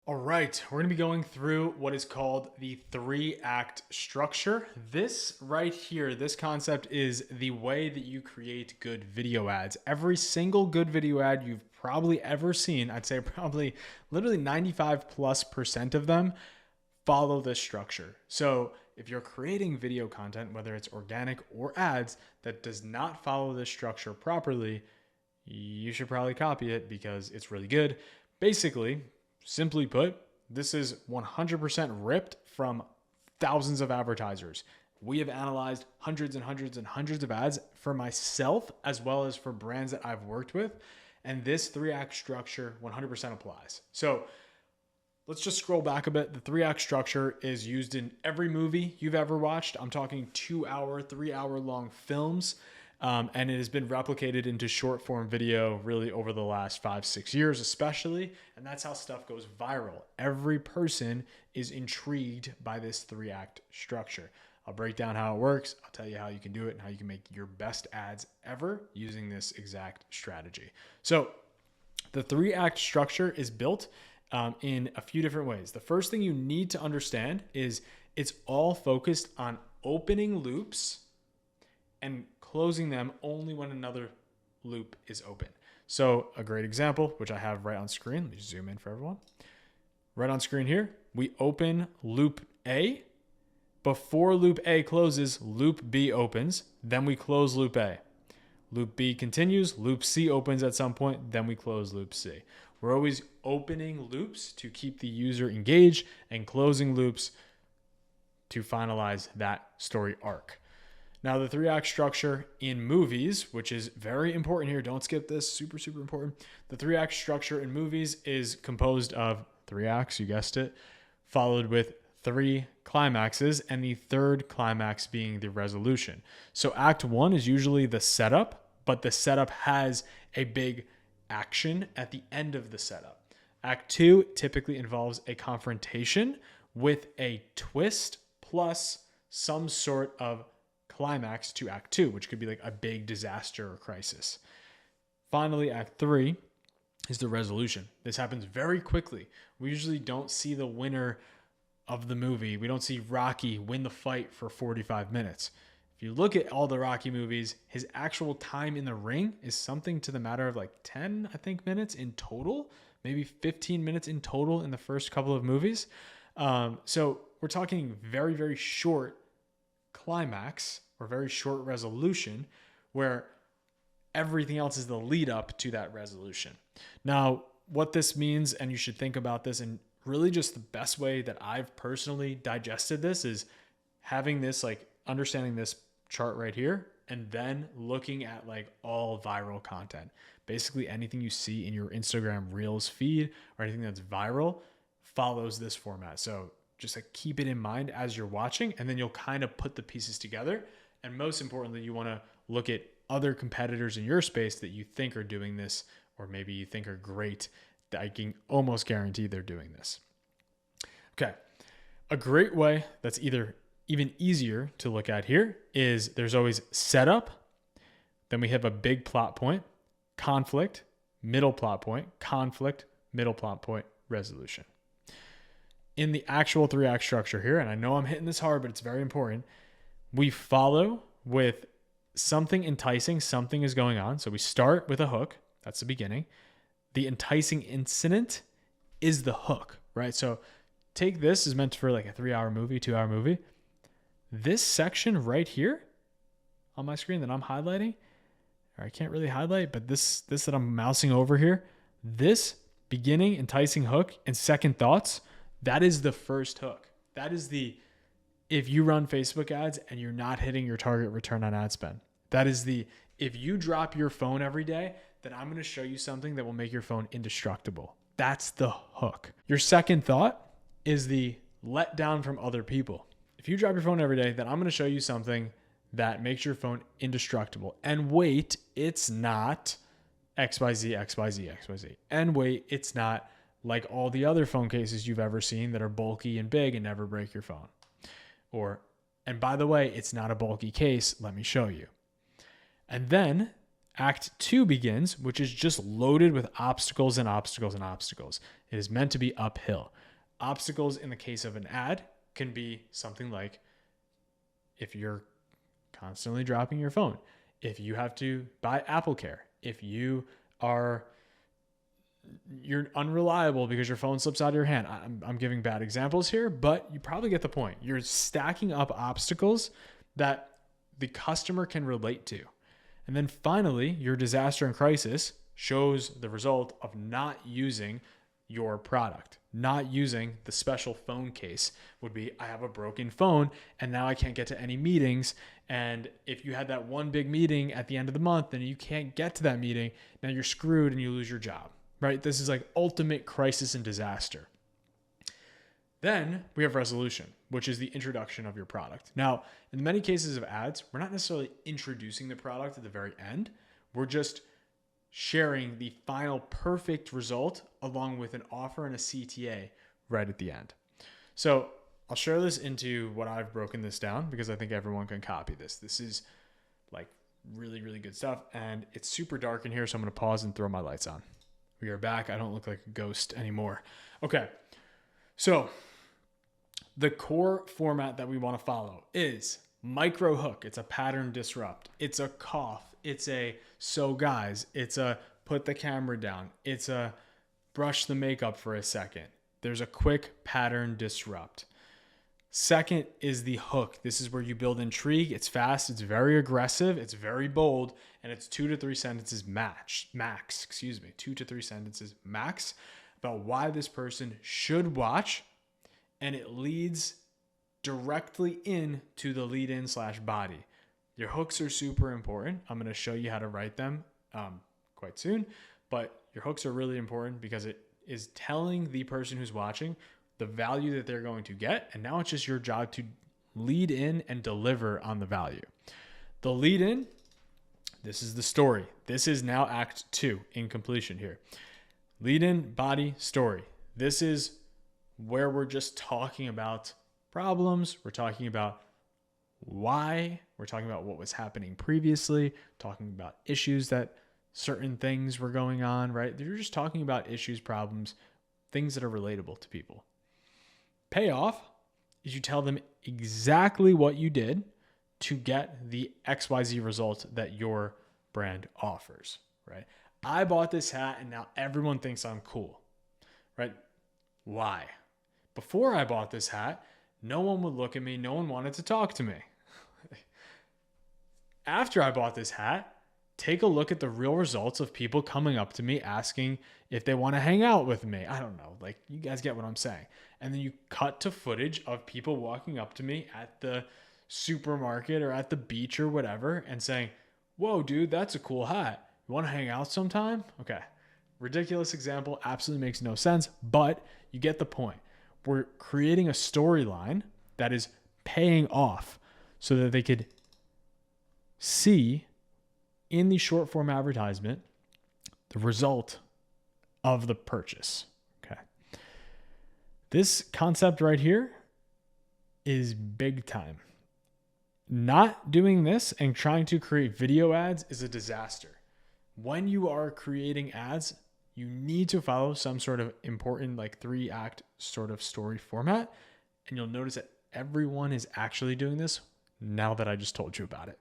All right, we're going to be going through what is called the three-act structure. This right here, this concept is the way that you create good video ads. Every single good video ad you've probably ever seen, I'd say probably literally 95+% of them follow this structure. So if you're creating video content, whether it's organic or ads, that does not follow this structure properly, you should probably copy it because it's really good. Basically, simply put, this is 100% ripped from thousands of advertisers. We have analyzed hundreds and hundreds and hundreds of ads for myself as well as for brands that I've worked with. And this three-act structure 100% applies. So let's just scroll back a bit. The three-act structure is used in every movie you've ever watched. I'm talking 2-hour, 3-hour long films. And it has been replicated into short form video really over the last 5-6 years, especially. And that's how stuff goes viral. Every person is intrigued by this three-act structure. I'll break down how it works. I'll tell you how you can do it and how you can make your best ads ever using this exact strategy. So the three-act structure is built in a few different ways. The first thing you need to understand is it's all focused on opening loops and closing them only when another loop is open. So a great example, which I have right on screen. Let me zoom in for everyone. Right on screen here, we open loop A. Before loop A closes, loop B opens. Then we close loop A. Loop B continues, loop C opens at some point, then we close loop C. We're always opening loops to keep the user engaged and closing loops to finalize that story arc. Now, the three-act structure in movies, which is very important here, don't skip this, super, super important. The three-act structure in movies is composed of 3 acts, you guessed it, followed with 3 climaxes, and the third climax being the resolution. So act 1 is usually the setup, but the setup has a big action at the end of the setup. Act 2 typically involves a confrontation with a twist plus some sort of climax to act 2, which could be like a big disaster or crisis. Finally, act 3 is the resolution. This happens very quickly. We usually don't see the winner of the movie. We don't see Rocky win the fight for 45 minutes. If you look at all the Rocky movies, his actual time in the ring is something to the matter of like 10, I think, minutes in total, maybe 15 minutes in total in the first couple of movies. So we're talking very, very short climax or very short resolution where everything else is the lead up to that resolution. Now, what this means, and you should think about this, and really just the best way that I've personally digested this is having this, like understanding this chart right here, and then looking at like all viral content. Basically anything you see in your Instagram Reels feed or anything that's viral follows this format. So just like keep it in mind as you're watching, and then you'll kind of put the pieces together. And most importantly, you want to look at other competitors in your space that you think are doing this, or maybe you think are great, that I can almost guarantee they're doing this. Okay. A great way that's either even easier to look at here is there's always setup. Then we have a big plot point, conflict, middle plot point, conflict, middle plot point, resolution. In the actual 3-act structure here, and I know I'm hitting this hard, but it's very important, we follow with something enticing, something is going on. So we start with a hook. That's the beginning. The enticing incident is the hook, right? So take this is meant for like a 3-hour movie, 2-hour movie. This section right here on my screen that I'm highlighting, or I can't really highlight, but this that I'm mousing over here, this beginning enticing hook and second thoughts, that is the first hook. That is if you run Facebook ads and you're not hitting your target return on ad spend. That is if you drop your phone every day, then I'm going to show you something that will make your phone indestructible. That's the hook. Your second thought is the let down from other people. If you drop your phone every day, then I'm going to show you something that makes your phone indestructible. And wait, it's not XYZ, XYZ, XYZ. And wait, it's not like all the other phone cases you've ever seen that are bulky and big and never break your phone. And by the way, it's not a bulky case. Let me show you. And then Act 2 begins, which is just loaded with obstacles and obstacles and obstacles. It is meant to be uphill. Obstacles in the case of an ad can be something like if you're constantly dropping your phone, if you have to buy Apple Care, if you're unreliable because your phone slips out of your hand. I'm giving bad examples here, but you probably get the point. You're stacking up obstacles that the customer can relate to. And then finally, your disaster and crisis shows the result of not using your product, not using the special phone case. Would be, I have a broken phone and now I can't get to any meetings. And if you had that one big meeting at the end of the month and you can't get to that meeting, now you're screwed and you lose your job, right? This is like ultimate crisis and disaster. Then we have resolution, which is the introduction of your product. Now, in many cases of ads, we're not necessarily introducing the product at the very end. We're just sharing the final perfect result along with an offer and a CTA right at the end. So I'll share this into what I've broken this down because I think everyone can copy this. This is like really, really good stuff. And it's super dark in here, so I'm going to pause and throw my lights on. We are back. I don't look like a ghost anymore. Okay. So the core format that we want to follow is micro hook. It's a pattern disrupt. It's a cough. It's a so guys. It's a put the camera down. It's a brush the makeup for a second. There's a quick pattern disrupt. Second is the hook. This is where you build intrigue. It's fast. It's very aggressive. It's very bold. And it's 2 to 3 sentences max, 2 to 3 sentences max about why this person should watch. And it leads directly into the lead in / body. Your hooks are super important. I'm going to show you how to write them quite soon, but your hooks are really important because it is telling the person who's watching the value that they're going to get. And now it's just your job to lead in and deliver on the value. The lead in, this is the story. This is now act 2 in completion here. Lead in, body, story. This is where we're just talking about problems. We're talking about why. We're talking about what was happening previously, talking about issues that certain things were going on, right? You're just talking about issues, problems, things that are relatable to people. Payoff is you tell them exactly what you did to get the XYZ result that your brand offers, right? I bought this hat and now everyone thinks I'm cool, right? Why? Before I bought this hat, no one would look at me. No one wanted to talk to me. After I bought this hat, take a look at the real results of people coming up to me asking if they want to hang out with me. I don't know. Like, you guys get what I'm saying. And then you cut to footage of people walking up to me at the supermarket or at the beach or whatever and saying, whoa, dude, that's a cool hat. You want to hang out sometime? Okay. Ridiculous example. Absolutely makes no sense, but you get the point. We're creating a storyline that is paying off so that they could see in the short form advertisement the result of the purchase. Okay. This concept right here is big time. Not doing this and trying to create video ads is a disaster. When you are creating ads, you need to follow some sort of important, like 3-act sort of story format. And you'll notice that everyone is actually doing this now that I just told you about it.